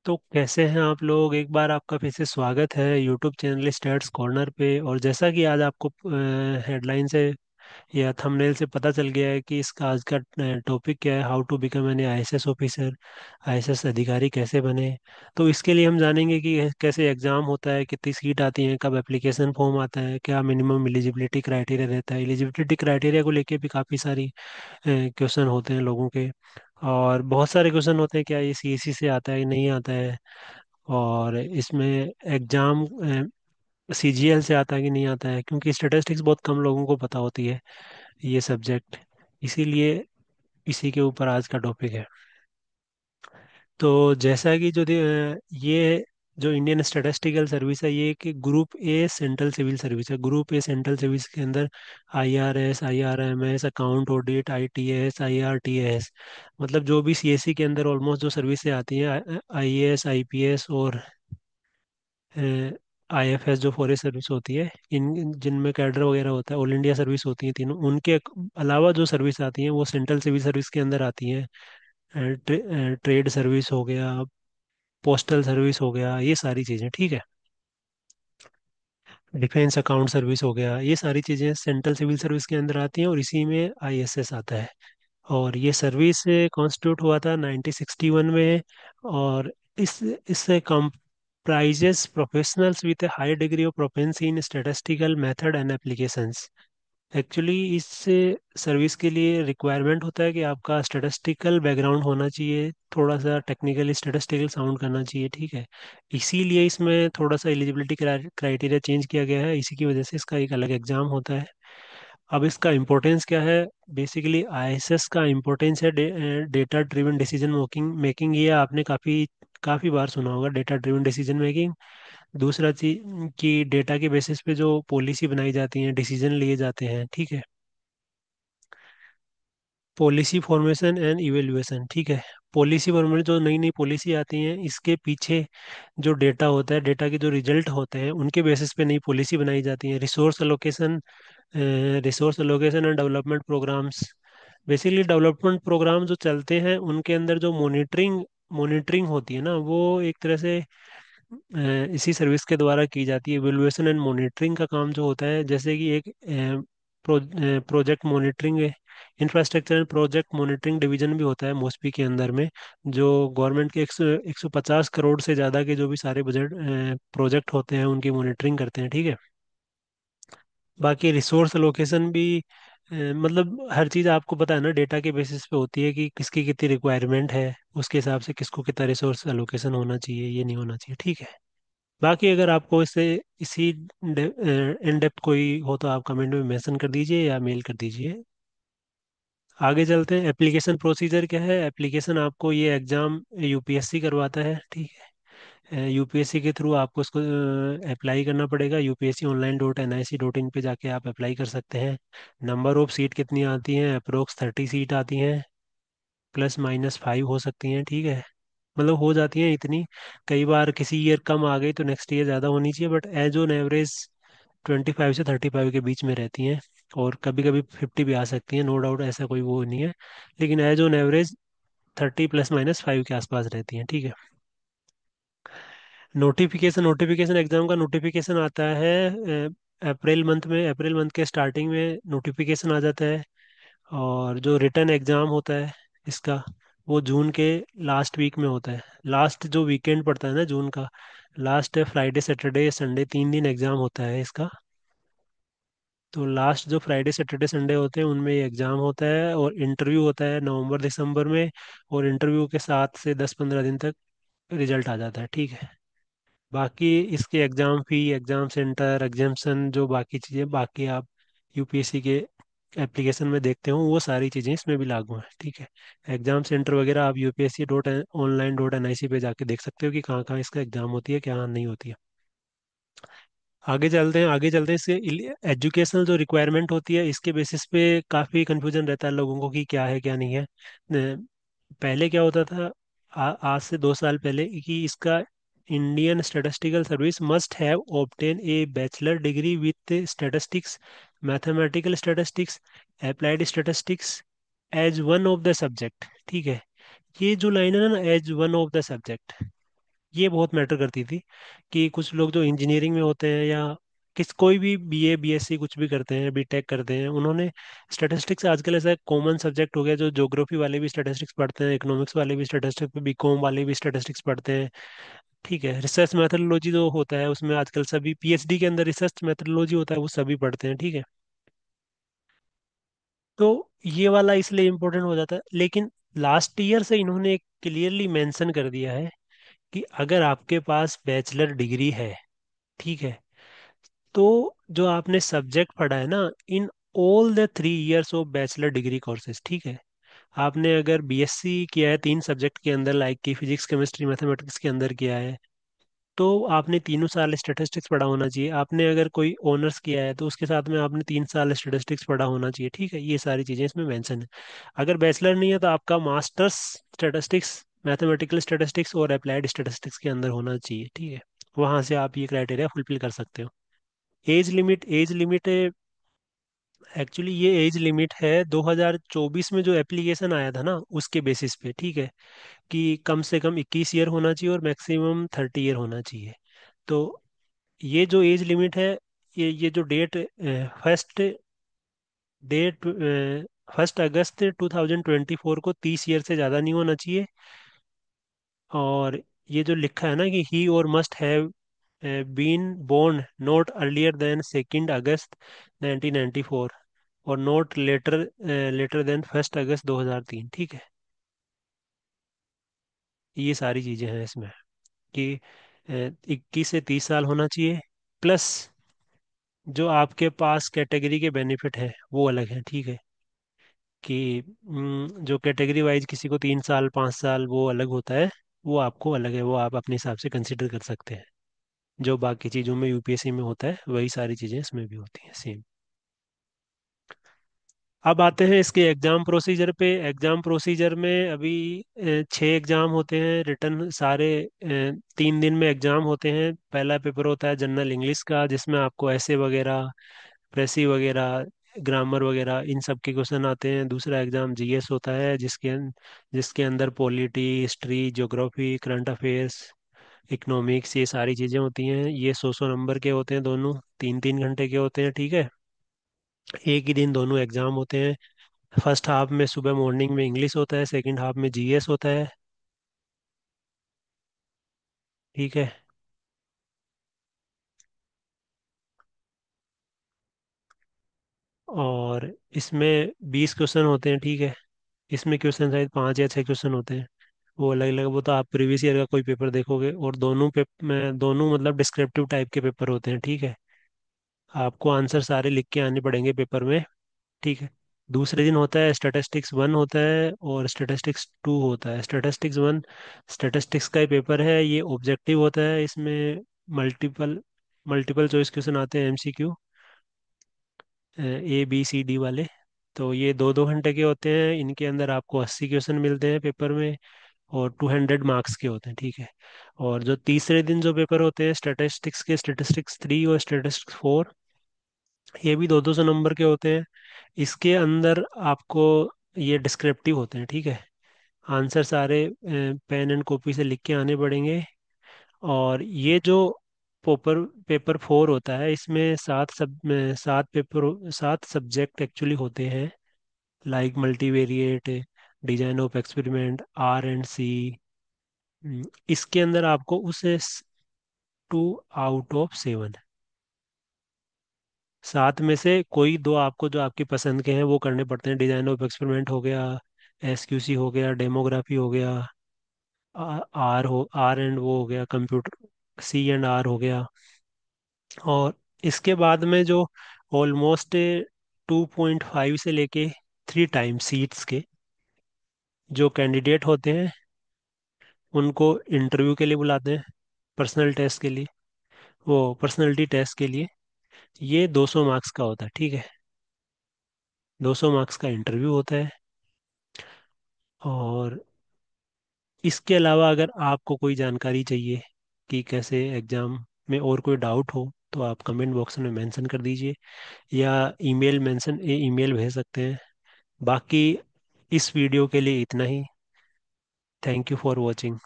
तो कैसे हैं आप लोग। एक बार आपका फिर से स्वागत है यूट्यूब चैनल स्टैट्स कॉर्नर पे। और जैसा कि आज आपको हेडलाइन से या थंबनेल से पता चल गया है कि इसका आज का टॉपिक क्या है, how to become an IAS officer, IAS अधिकारी कैसे बने। तो इसके लिए हम जानेंगे कि कैसे एग्ज़ाम होता है, कितनी सीट आती हैं, कब एप्लीकेशन फॉर्म आता है, क्या मिनिमम एलिजिबिलिटी क्राइटेरिया रहता है। एलिजिबिलिटी क्राइटेरिया को लेके भी काफ़ी सारी क्वेश्चन होते हैं लोगों के। और बहुत सारे क्वेश्चन होते हैं, क्या ये सीएससी से आता है कि नहीं आता है। और इसमें एग्ज़ाम सीजीएल से आता है कि नहीं आता है, क्योंकि स्टैटिस्टिक्स बहुत कम लोगों को पता होती है ये सब्जेक्ट। इसीलिए इसी के ऊपर आज का टॉपिक है। तो जैसा कि ये जो इंडियन स्टैटिस्टिकल सर्विस है, ये एक group A central civil service है। ग्रुप ए सेंट्रल सर्विस के अंदर IRS, IRMS, account audit, ITS, IRTS, मतलब जो भी सीएससी के अंदर ऑलमोस्ट जो सर्विसेज आती हैं, आईएएस, आईपीएस और आईएफएस जो फॉरेस्ट सर्विस होती है, इन जिनमें कैडर वगैरह होता है, ऑल इंडिया सर्विस होती है तीनों, उनके अलावा जो सर्विस आती हैं वो सेंट्रल सिविल सर्विस के अंदर आती हैं। ट्रेड सर्विस हो गया, पोस्टल सर्विस हो गया, ये सारी चीज़ें, ठीक है। डिफेंस अकाउंट सर्विस हो गया, ये सारी चीज़ें सेंट्रल सिविल सर्विस के अंदर आती हैं और इसी में आईएसएस आता है। और ये सर्विस कॉन्स्टिट्यूट हुआ था 1961 में। और इससे comprises professionals with a high degree of proficiency in statistical method and applications। Actually इस सर्विस के लिए रिक्वायरमेंट होता है कि आपका स्टैटिस्टिकल बैकग्राउंड होना चाहिए, थोड़ा सा टेक्निकली स्टैटिस्टिकल साउंड करना चाहिए, ठीक है। इसीलिए इसमें थोड़ा सा एलिजिबिलिटी क्राइटेरिया चेंज किया गया है, इसी की वजह से इसका एक अलग एग्जाम होता है। अब इसका इम्पोर्टेंस क्या है। बेसिकली आईएसएस का इम्पोर्टेंस है data driven decision making making ये आपने काफ़ी काफ़ी बार सुना होगा, डेटा ड्रिवन डिसीजन मेकिंग। दूसरा चीज कि डेटा के बेसिस पे जो पॉलिसी बनाई जाती है, डिसीजन लिए जाते हैं, ठीक है। पॉलिसी फॉर्मेशन एंड इवेल्युएशन, ठीक है। पॉलिसी फॉर्मेशन, जो नई नई पॉलिसी आती हैं, इसके पीछे जो डेटा होता है, डेटा के जो रिजल्ट होते हैं, उनके बेसिस पे नई पॉलिसी बनाई जाती है। Resource allocation and development programmes, basically development programme जो चलते हैं उनके अंदर जो मॉनिटरिंग मॉनिटरिंग होती है ना, वो एक तरह से इसी सर्विस के द्वारा की जाती है। इवेलुएशन एंड मॉनिटरिंग का काम जो होता है, जैसे कि एक project monitoring, infrastructure and project monitoring division भी होता है मोस्पी के अंदर में, जो गवर्नमेंट के 150 करोड़ से ज़्यादा के जो भी सारे बजट प्रोजेक्ट होते हैं उनकी मॉनिटरिंग करते हैं, ठीक है। बाकी रिसोर्स एलोकेशन भी मतलब हर चीज़ आपको पता है ना, डेटा के बेसिस पे होती है कि किसकी कितनी रिक्वायरमेंट है, उसके हिसाब से किसको कितना रिसोर्स एलोकेशन होना चाहिए, ये नहीं होना चाहिए, ठीक है। बाकी अगर आपको इससे इसी इन डेप्थ कोई हो तो आप कमेंट में मेंशन कर दीजिए या मेल कर दीजिए। आगे चलते हैं। एप्लीकेशन प्रोसीजर क्या है। एप्लीकेशन आपको ये एग्ज़ाम यूपीएससी करवाता है, ठीक है। यूपीएससी के थ्रू आपको इसको अप्लाई करना पड़ेगा। UPSC online.nic.in पे जाके आप अप्लाई कर सकते हैं। नंबर ऑफ सीट कितनी आती हैं, अप्रोक्स 30 सीट आती हैं, +- 5 हो सकती हैं, ठीक है। मतलब हो जाती हैं इतनी। कई बार किसी ईयर कम आ गई तो नेक्स्ट ईयर ज़्यादा होनी चाहिए, बट एज ऑन एवरेज 25 से 35 के बीच में रहती हैं। और कभी कभी 50 भी आ सकती हैं, नो डाउट, ऐसा कोई वो नहीं है। लेकिन एज ऑन एवरेज 30 +- 5 के आसपास रहती हैं, ठीक है। नोटिफिकेशन एग्जाम का नोटिफिकेशन आता है अप्रैल मंथ में। अप्रैल मंथ के स्टार्टिंग में नोटिफिकेशन आ जाता है। और जो रिटर्न एग्जाम होता है इसका, वो जून के लास्ट वीक में होता है। लास्ट जो वीकेंड पड़ता है ना जून का, लास्ट फ्राइडे सैटरडे संडे 3 दिन एग्जाम होता है इसका। तो लास्ट जो फ्राइडे सैटरडे संडे होते हैं उनमें ये एग्जाम होता है, और इंटरव्यू होता है नवंबर दिसंबर में। और इंटरव्यू के 7 से 10 15 दिन तक रिजल्ट आ जाता है, ठीक है। बाकी इसके एग्ज़ाम फ़ी, एग्ज़ाम सेंटर, एग्जाम्सन, जो बाकी चीज़ें बाकी आप यूपीएससी के एप्लीकेशन में देखते हो, वो सारी चीज़ें इसमें भी लागू हैं, ठीक है। एग्ज़ाम सेंटर वगैरह आप UPSC.online.nic पे जाके देख सकते हो कि कहाँ कहाँ इसका एग्ज़ाम होती है, क्या नहीं होती है। आगे चलते हैं। इसके एजुकेशनल जो रिक्वायरमेंट होती है, इसके बेसिस पे काफ़ी कंफ्यूजन रहता है लोगों को कि क्या है क्या नहीं है। पहले क्या होता था, आज से 2 साल पहले, कि इसका Indian statistical service must have obtain a bachelor degree with statistics, mathematical statistics, applied statistics as one of the subject, ठीक है। ये जो लाइन है ना, as one of the subject, ये बहुत मैटर करती थी कि कुछ लोग जो इंजीनियरिंग में होते हैं या कोई भी बीए बीएससी कुछ भी करते हैं, बीटेक करते हैं, उन्होंने स्टैटिस्टिक्स आजकल ऐसा कॉमन सब्जेक्ट हो गया, जो ज्योग्राफी वाले भी स्टैटिस्टिक्स पढ़ते हैं, इकोनॉमिक्स वाले भी स्टैटिस्टिक्स, बीकॉम वाले भी स्टैटिस्टिक्स पढ़ते हैं। ठीक है, रिसर्च मैथडोलॉजी जो होता है उसमें आजकल सभी पीएचडी के अंदर रिसर्च मैथडोलॉजी होता है, वो सभी पढ़ते हैं। ठीक है, तो ये वाला इसलिए इम्पोर्टेंट हो जाता है। लेकिन लास्ट ईयर से इन्होंने क्लियरली मेंशन कर दिया है कि अगर आपके पास बैचलर डिग्री है, ठीक है, तो जो आपने सब्जेक्ट पढ़ा है ना, in all the 3 years of bachelor degree courses, ठीक है, आपने अगर बीएससी किया है 3 सब्जेक्ट के अंदर, लाइक कि फिजिक्स केमिस्ट्री मैथमेटिक्स के अंदर किया है, तो आपने तीनों साल स्टैटिस्टिक्स पढ़ा होना चाहिए। आपने अगर कोई ऑनर्स किया है तो उसके साथ में आपने 3 साल स्टैटिस्टिक्स पढ़ा होना चाहिए। ठीक है, ये सारी चीज़ें इसमें मेंशन है। अगर बैचलर नहीं है तो आपका मास्टर्स स्टैटिस्टिक्स, मैथमेटिकल स्टैटिस्टिक्स और अप्लाइड स्टैटिस्टिक्स के अंदर होना चाहिए। ठीक है, वहाँ से आप ये क्राइटेरिया फुलफिल कर सकते हो। एज लिमिट एक्चुअली ये एज लिमिट है 2024 में जो एप्लीकेशन आया था ना, उसके बेसिस पे। ठीक है, कि कम से कम 21 ईयर होना चाहिए और मैक्सिमम 30 ईयर होना चाहिए। तो ये जो एज लिमिट है, ये जो फर्स्ट डेट 1 अगस्त 2024 को 30 ईयर से ज़्यादा नहीं होना चाहिए। और ये जो लिखा है ना कि ही और must have been born not earlier than 2 August 1994 और नॉट लेटर देन 1 अगस्त 2003। ठीक है, ये सारी चीज़ें हैं इसमें कि 21 से 30 साल होना चाहिए, प्लस जो आपके पास कैटेगरी के बेनिफिट हैं वो अलग हैं। ठीक है, कि जो कैटेगरी वाइज किसी को 3 साल 5 साल वो अलग होता है, वो आपको अलग है, वो आप अपने हिसाब से कंसिडर कर सकते हैं। जो बाकी चीज़ों में यूपीएससी में होता है वही सारी चीज़ें इसमें भी होती हैं सेम। अब आते हैं इसके एग्ज़ाम प्रोसीजर पे। एग्ज़ाम प्रोसीजर में अभी 6 एग्ज़ाम होते हैं रिटर्न सारे। 3 दिन में एग्ज़ाम होते हैं। पहला पेपर होता है जनरल इंग्लिश का, जिसमें आपको ऐसे वगैरह, प्रेसी वगैरह, ग्रामर वगैरह इन सब के क्वेश्चन आते हैं। दूसरा एग्ज़ाम जीएस होता है, जिसके अंदर polity, history, geography, current affairs, economics, ये सारी चीज़ें होती हैं। ये 100 100 नंबर के होते हैं, दोनों 3 3 घंटे के होते हैं। ठीक है, एक ही दिन दोनों एग्ज़ाम होते हैं। फर्स्ट हाफ में सुबह मॉर्निंग में इंग्लिश होता है, सेकंड हाफ में जीएस होता है। ठीक है, और इसमें 20 क्वेश्चन होते हैं। ठीक है, इसमें क्वेश्चन शायद 5 या 6 क्वेश्चन होते हैं। वो अलग अलग, वो तो आप प्रीवियस ईयर का कोई पेपर देखोगे। और दोनों मतलब डिस्क्रिप्टिव टाइप के पेपर होते हैं। ठीक है, आपको आंसर सारे लिख के आने पड़ेंगे पेपर में। ठीक है, दूसरे दिन होता है स्टैटिस्टिक्स 1 होता है और स्टैटिस्टिक्स 2 होता है। स्टैटिस्टिक्स 1 स्टैटिस्टिक्स का ही पेपर है, ये ऑब्जेक्टिव होता है। इसमें मल्टीपल मल्टीपल चॉइस क्वेश्चन आते हैं, एमसीक्यू, ABCD वाले। तो ये 2 2 घंटे के होते हैं। इनके अंदर आपको 80 क्वेश्चन मिलते हैं पेपर में, और 200 मार्क्स के होते हैं। ठीक है, और जो तीसरे दिन जो पेपर होते हैं स्टैटिस्टिक्स 3 और स्टैटिस्टिक्स 4, ये भी 2 2 सौ नंबर के होते हैं। इसके अंदर आपको ये डिस्क्रिप्टिव होते हैं। ठीक है, आंसर सारे पेन एंड कॉपी से लिख के आने पड़ेंगे। और ये जो पेपर पेपर 4 होता है, इसमें 7 सब्जेक्ट एक्चुअली होते हैं, like multivariate, design of experiment, R&C। इसके अंदर आपको उसे 2 आउट ऑफ 7, 7 में से कोई 2 आपको जो आपकी पसंद के हैं वो करने पड़ते हैं। डिजाइन ऑफ एक्सपेरिमेंट हो गया, SQC हो गया, डेमोग्राफी हो गया, आर एंड वो हो गया कंप्यूटर, C&R हो गया। और इसके बाद में जो ऑलमोस्ट 2.5 से लेके 3 टाइम सीट्स के जो कैंडिडेट होते हैं, उनको इंटरव्यू के लिए बुलाते हैं, पर्सनल टेस्ट के लिए, वो पर्सनैलिटी टेस्ट के लिए। ये 200 मार्क्स का होता है। ठीक है, 200 मार्क्स का इंटरव्यू होता है। और इसके अलावा अगर आपको कोई जानकारी चाहिए कि कैसे एग्ज़ाम में और कोई डाउट हो, तो आप कमेंट बॉक्स में मेंशन कर दीजिए, या ईमेल भेज सकते हैं। बाकी इस वीडियो के लिए इतना ही। Thank you for watching.